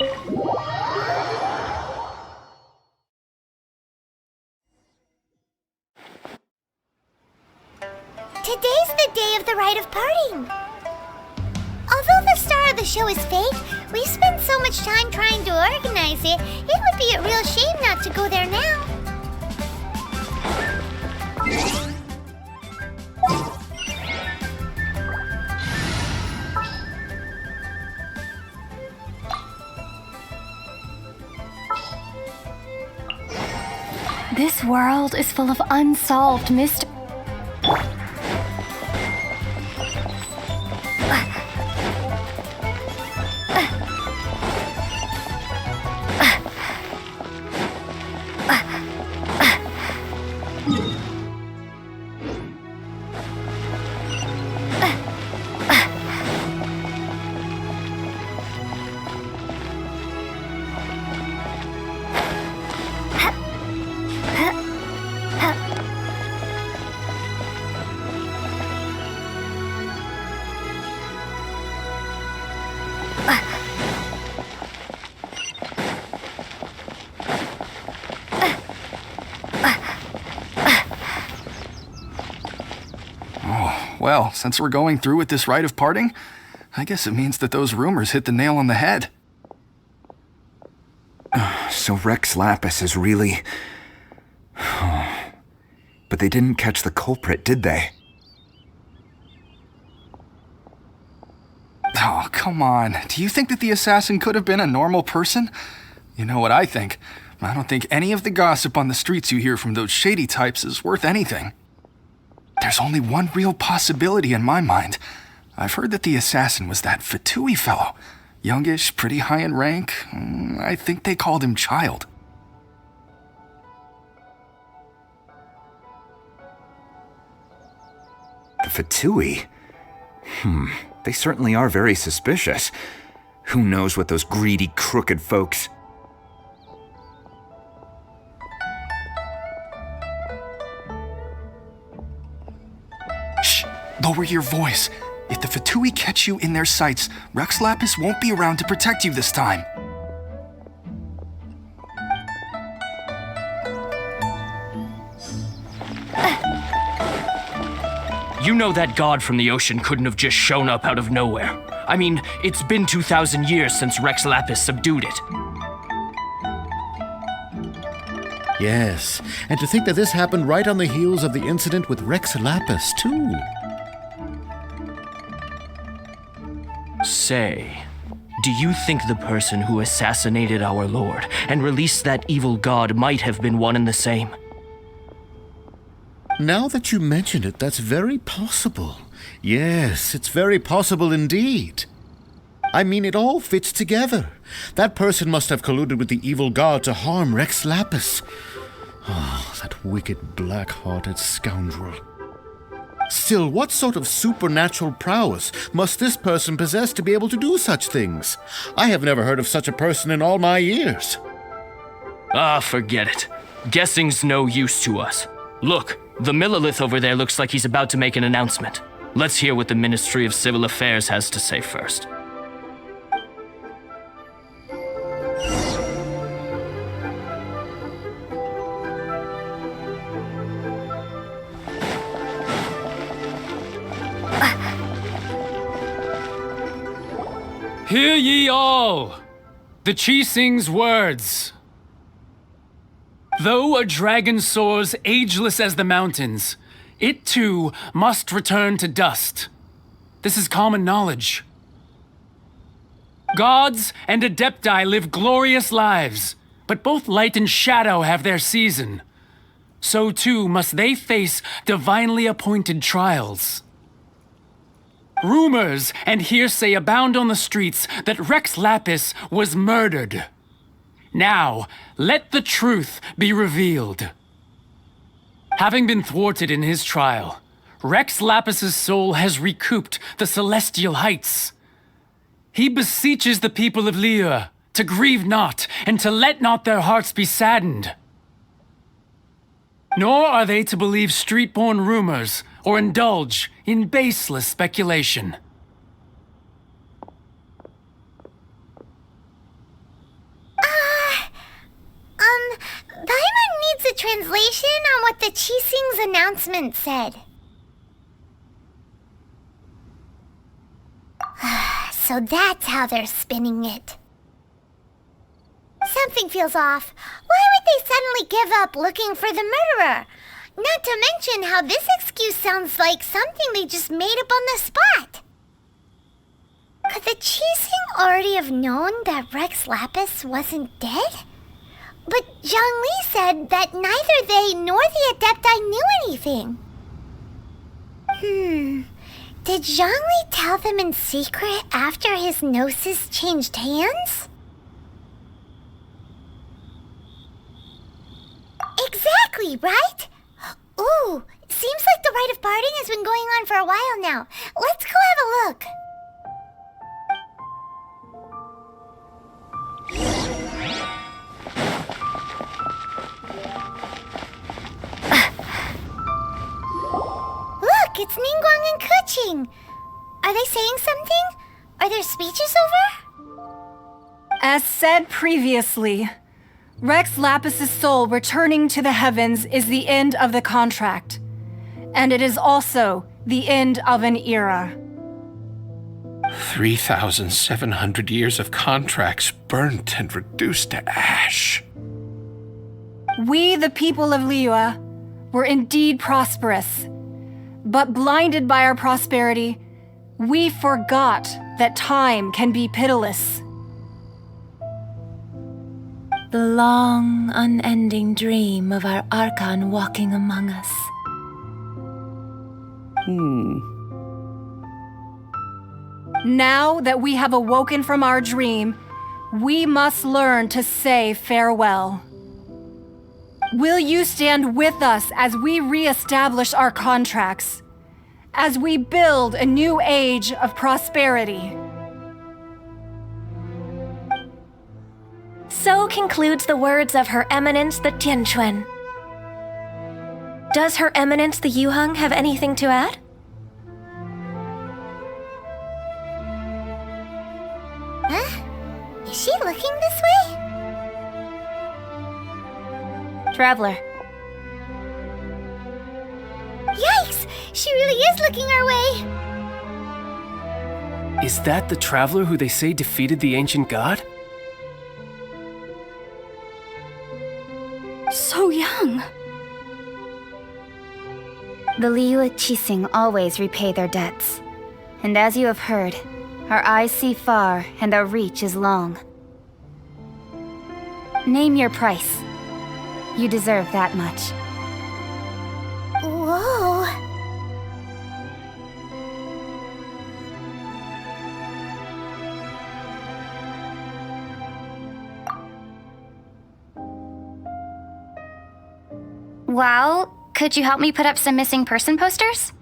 Today's the day of the Rite of Parting. Although the star of the show is fake, we spent so much time trying to organize it, it would be a real shame not to go there now. This world is full of unsolved mysteries. Well, since we're going through with this Rite of Parting, I guess it means that those rumors hit the nail on the head. So Rex Lapis is really... But they didn't catch the culprit, did they? Oh, come on. Do you think that the assassin could have been a normal person? You know what I think. I don't think any of the gossip on the streets you hear from those shady types is worth anything. There's only one real possibility in my mind. I've heard that the assassin was that Fatui fellow. Youngish, pretty high in rank. I think they called him Child. The Fatui? They certainly are very suspicious. Who knows what those greedy, crooked folks... Shh! Lower your voice. If the Fatui catch you in their sights, Rex Lapis won't be around to protect you this time. You know that god from the ocean couldn't have just shown up out of nowhere. I mean, it's been 2,000 years since Rex Lapis subdued it. Yes, and to think that this happened right on the heels of the incident with Rex Lapis, too. Say, do you think the person who assassinated our lord and released that evil god might have been one and the same? Now that you mention it, that's very possible. Yes, it's very possible indeed. I mean, it all fits together. That person must have colluded with the evil god to harm Rex Lapis. Oh, that wicked, black-hearted scoundrel. Still, what sort of supernatural prowess must this person possess to be able to do such things? I have never heard of such a person in all my years. Ah, forget it. Guessing's no use to us. Look, the Millelith over there looks like he's about to make an announcement. Let's hear what the Ministry of Civil Affairs has to say first. Hear ye all, the Qixing's words. Though a dragon soars ageless as the mountains, it too must return to dust. This is common knowledge. Gods and adepti live glorious lives, but both light and shadow have their season. So too must they face divinely appointed trials. Rumors and hearsay abound on the streets that Rex Lapis was murdered. Now, let the truth be revealed. Having been thwarted in his trial, Rex Lapis's soul has recouped the celestial heights. He beseeches the people of Liyue to grieve not and to let not their hearts be saddened. Nor are they to believe street-born rumors or indulge in baseless speculation. translation on what the Qixing's announcement said. So that's how they're spinning it. Something feels off. Why would they suddenly give up looking for the murderer? Not to mention how this excuse sounds like something they just made up on the spot. Could the Qixing already have known that Rex Lapis wasn't dead? But Zhongli said that neither they nor the Adepti knew anything. Did Zhongli tell them in secret after his gnosis changed hands? Exactly, right? Ooh, seems like the Rite of Parting has been going on for a while now. Let's go have a look. Look, it's Ningguang and Keqing. Are they saying something? Are their speeches over? As said previously, Rex Lapis's soul returning to the heavens is the end of the contract. And it is also the end of an era. 3,700 years of contracts burnt and reduced to ash. We, the people of Liyue, were indeed prosperous. But blinded by our prosperity, we forgot that time can be pitiless. The long, unending dream of our Archon walking among us. Now that we have awoken from our dream, we must learn to say farewell. Will you stand with us as we re-establish our contracts, as we build a new age of prosperity? So concludes the words of Her Eminence the Tianquan. Does Her Eminence the Yuheng have anything to add? Huh? Is she looking this way? Traveler. Yikes! She really is looking our way! Is that the traveler who they say defeated the ancient god? So young. The Liyue Qixing always repay their debts. And as you have heard, our eyes see far and our reach is long. Name your price. You deserve that much. Whoa! Well, could you help me put up some missing person posters?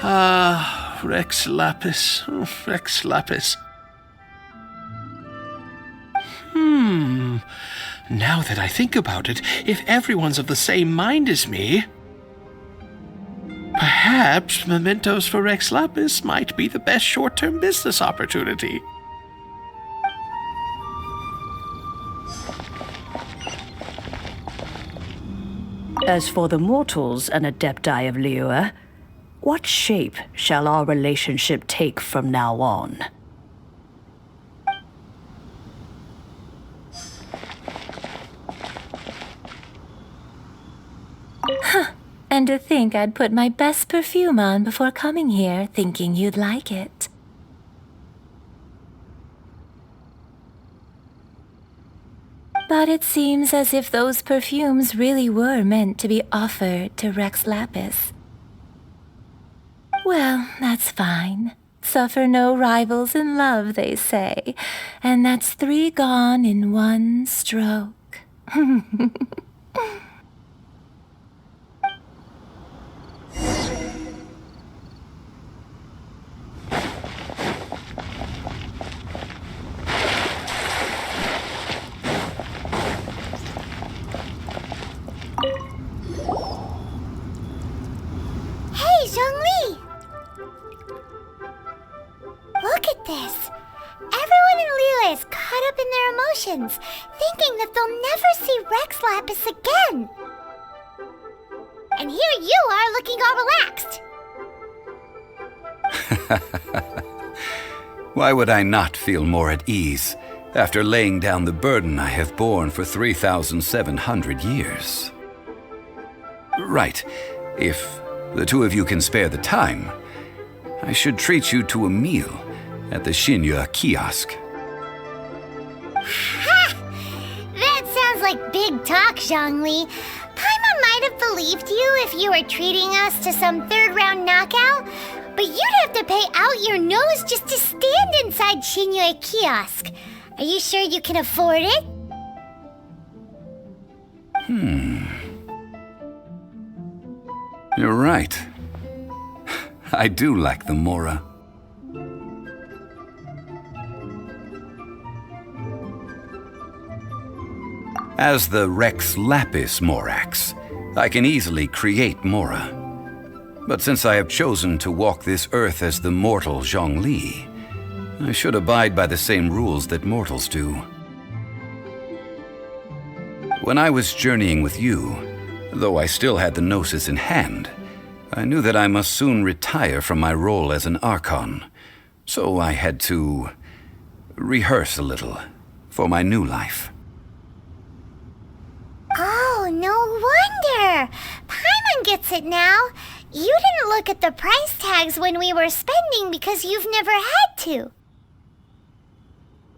Ah, Rex Lapis. Rex Lapis. Now that I think about it, if everyone's of the same mind as me, perhaps mementos for Rex Lapis might be the best short-term business opportunity. As for the mortals and adepti of Liyue, what shape shall our relationship take from now on? And to think I'd put my best perfume on before coming here, thinking you'd like it. But it seems as if those perfumes really were meant to be offered to Rex Lapis. Well, that's fine. Suffer no rivals in love, they say. And that's 3 gone in 1 stroke. Hey, Zhongli! Look at this. Everyone in Liyue is caught up in their emotions, thinking that they'll never see Rex Lapis again. And here you are looking all relaxed. Why would I not feel more at ease after laying down the burden I have borne for 3,700 years? Right, if the two of you can spare the time, I should treat you to a meal at the Xinyue kiosk. Ha! That sounds like big talk, Zhongli. Paimon might have believed you if you were treating us to some third-round knockout, but you'd have to pay out your nose just to stand inside Xinyue kiosk. Are you sure you can afford it? You're right. I do lack the Mora. As the Rex Lapis Morax, I can easily create Mora. But since I have chosen to walk this earth as the mortal Zhongli, I should abide by the same rules that mortals do. When I was journeying with you, though I still had the Gnosis in hand, I knew that I must soon retire from my role as an Archon, so I had to rehearse a little for my new life. Oh, no wonder! Paimon gets it now. You didn't look at the price tags when we were spending because you've never had to.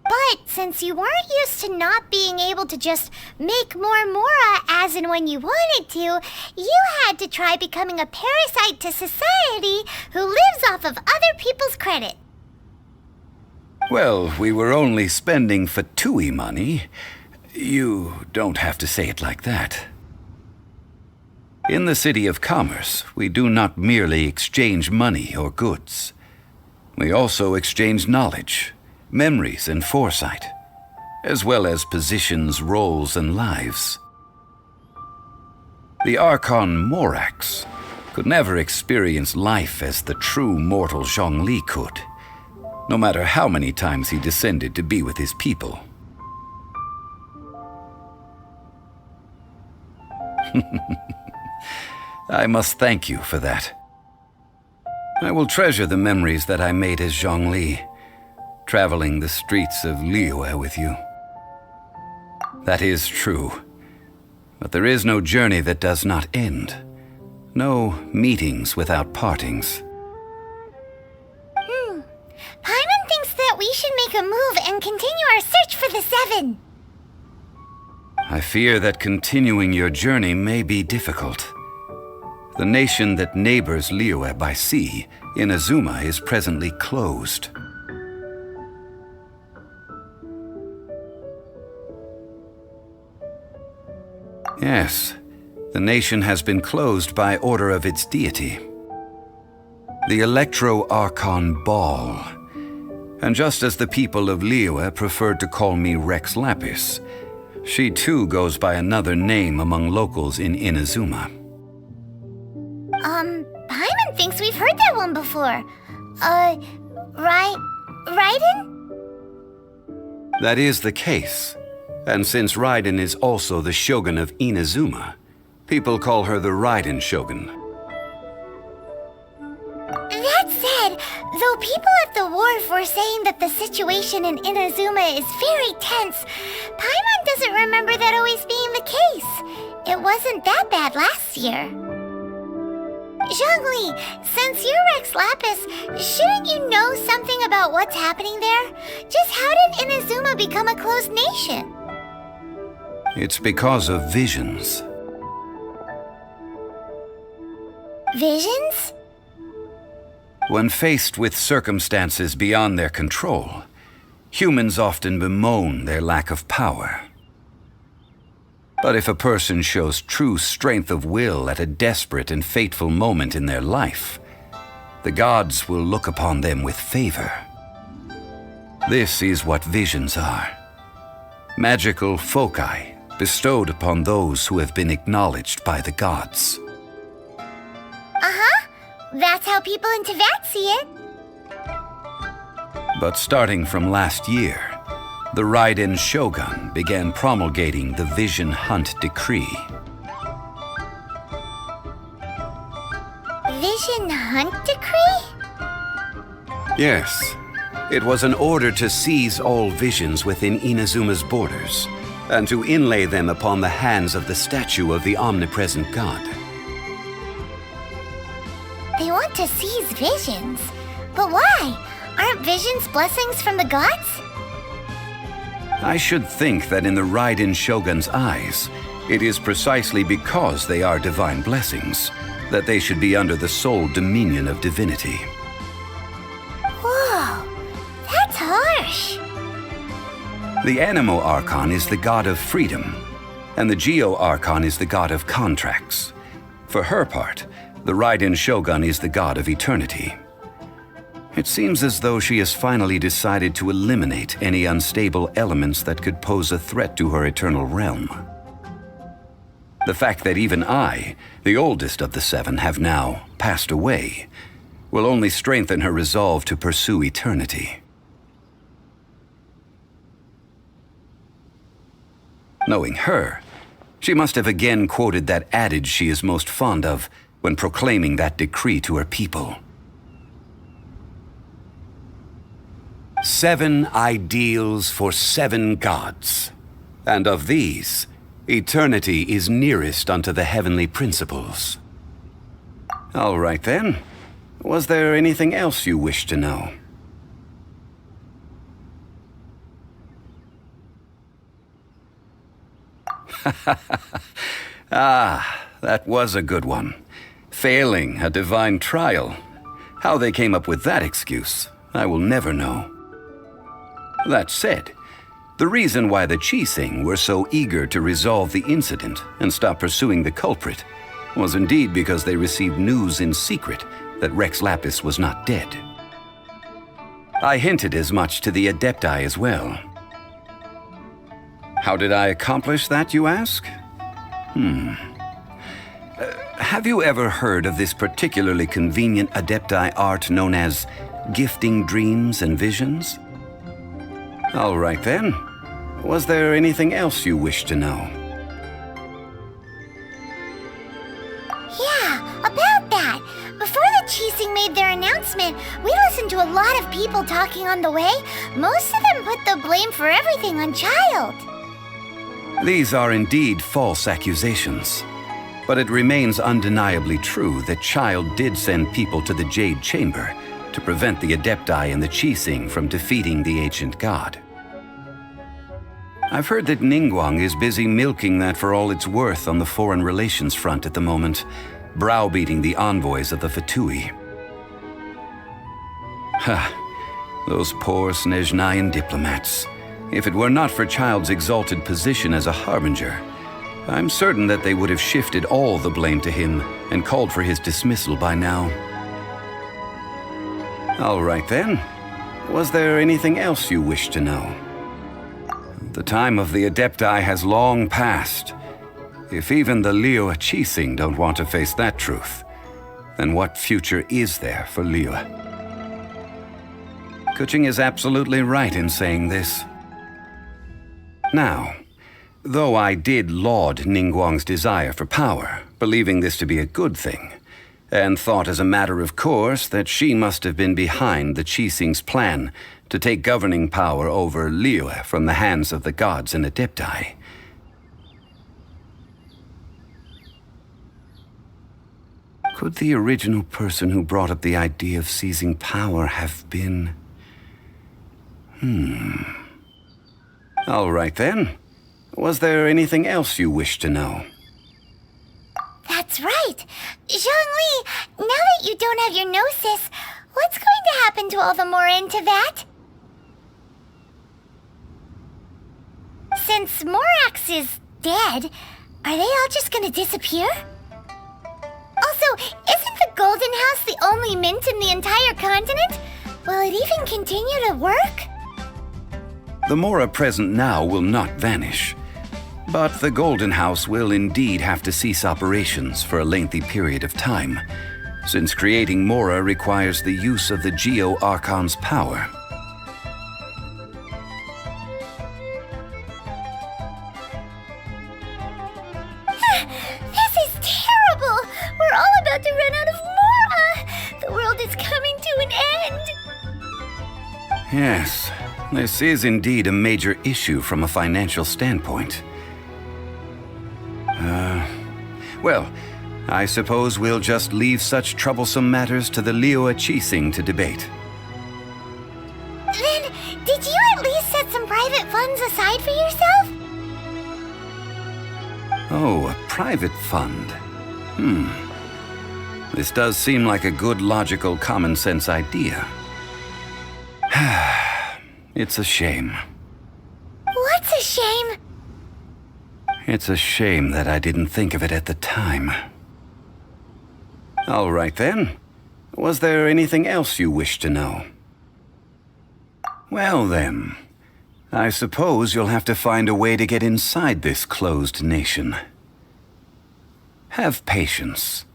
But since you weren't used to not being able to just make more Mora as and when you wanted to, you had to try becoming a parasite to society who lives off of other people's credit. Well, we were only spending Fatui money. You don't have to say it like that. In the City of Commerce, we do not merely exchange money or goods. We also exchange knowledge, memories, and foresight, as well as positions, roles, and lives. The Archon Morax could never experience life as the true mortal Zhongli could, no matter how many times he descended to be with his people. I must thank you for that. I will treasure the memories that I made as Zhongli, traveling the streets of Liyue with you. That is true. But there is no journey that does not end. No meetings without partings. Paimon thinks that we should make a move and continue our search for the 7. I fear that continuing your journey may be difficult. The nation that neighbors Liyue by sea, Inazuma, is presently closed. Yes, the nation has been closed by order of its deity, the Electro-Archon Ball. And just as the people of Liyue preferred to call me Rex Lapis, she too goes by another name among locals in Inazuma. Paimon thinks we've heard that one before. Raiden? That is the case. And since Raiden is also the Shogun of Inazuma, people call her the Raiden Shogun. That said, though people at the wharf were saying that the situation in Inazuma is very tense, Paimon doesn't remember that always being the case. It wasn't that bad last year. Zhongli, since you're Rex Lapis, shouldn't you know something about what's happening there? Just how did Inazuma become a closed nation? It's because of visions. Visions? When faced with circumstances beyond their control, humans often bemoan their lack of power. But if a person shows true strength of will at a desperate and fateful moment in their life, the gods will look upon them with favor. This is what visions are. Magical foci bestowed upon those who have been acknowledged by the gods. Uh-huh. That's how people in Teyvat see it. But starting from last year, the Raiden Shogun began promulgating the Vision Hunt Decree. Vision Hunt Decree? Yes. It was an order to seize all visions within Inazuma's borders, and to inlay them upon the hands of the statue of the omnipresent god. They want to seize visions. But why? Aren't visions blessings from the gods? I should think that in the Raiden Shogun's eyes, it is precisely because they are divine blessings that they should be under the sole dominion of divinity. Whoa, that's harsh. The Animo Archon is the god of freedom, and the Geo Archon is the god of contracts. For her part, the Raiden Shogun is the god of eternity. It seems as though she has finally decided to eliminate any unstable elements that could pose a threat to her eternal realm. The fact that even I, the oldest of the seven, have now passed away, will only strengthen her resolve to pursue eternity. Knowing her, she must have again quoted that adage she is most fond of when proclaiming that decree to her people. 7 ideals for 7 gods, and of these, eternity is nearest unto the heavenly principles. All right then. Was there anything else you wished to know? Ah, that was a good one. Failing a divine trial. How they came up with that excuse, I will never know. That said, the reason why the Qixing were so eager to resolve the incident and stop pursuing the culprit was indeed because they received news in secret that Rex Lapis was not dead. I hinted as much to the Adepti as well. How did I accomplish that, you ask? Have you ever heard of this particularly convenient Adepti art known as gifting dreams and visions? All right then. Was there anything else you wished to know? Yeah, about that. Before the Qixing made their announcement, we listened to a lot of people talking on the way. Most of them put the blame for everything on Child. These are indeed false accusations. But it remains undeniably true that Child did send people to the Jade Chamber to prevent the Adepti and the Qixing from defeating the ancient god. I've heard that Ningguang is busy milking that for all it's worth on the foreign relations front at the moment, browbeating the envoys of the Fatui. Those poor Snezhnayan diplomats. If it were not for Child's exalted position as a harbinger, I'm certain that they would have shifted all the blame to him and called for his dismissal by now. All right then. Was there anything else you wish to know? The time of the Adepti has long passed. If even the Liyue Qixing don't want to face that truth, then what future is there for Liyue? Kuching is absolutely right in saying this. Now, though I did laud Ningguang's desire for power, believing this to be a good thing, and thought as a matter of course that she must have been behind the Qixing's plan to take governing power over Liyue from the hands of the gods and Adepti. Could the original person who brought up the idea of seizing power have been... All right then. Was there anything else you wish to know? That's right. Zhongli, now that you don't have your gnosis, what's going to happen to all the Mora in Teyvat? Since Morax is dead, are they all just gonna disappear? Also, isn't the Golden House the only mint in the entire continent? Will it even continue to work? The Mora present now will not vanish. But the Golden House will indeed have to cease operations for a lengthy period of time, since creating Mora requires the use of the Geo-Archon's power. This is terrible! We're all about to run out of Mora! The world is coming to an end! Yes, this is indeed a major issue from a financial standpoint. Well, I suppose we'll just leave such troublesome matters to the Liyue Qixing to debate. Then, did you at least set some private funds aside for yourself? Oh, a private fund. This does seem like a good, logical, common-sense idea. It's a shame. What's a shame? It's a shame that I didn't think of it at the time. All right then. Was there anything else you wish to know? Well then, I suppose you'll have to find a way to get inside this closed nation. Have patience.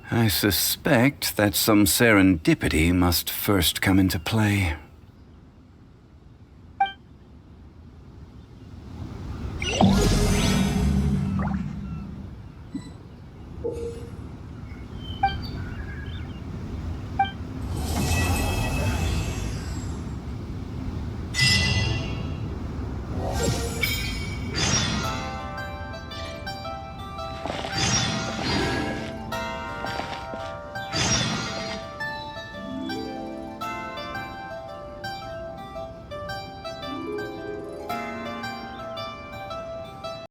I suspect that some serendipity must first come into play.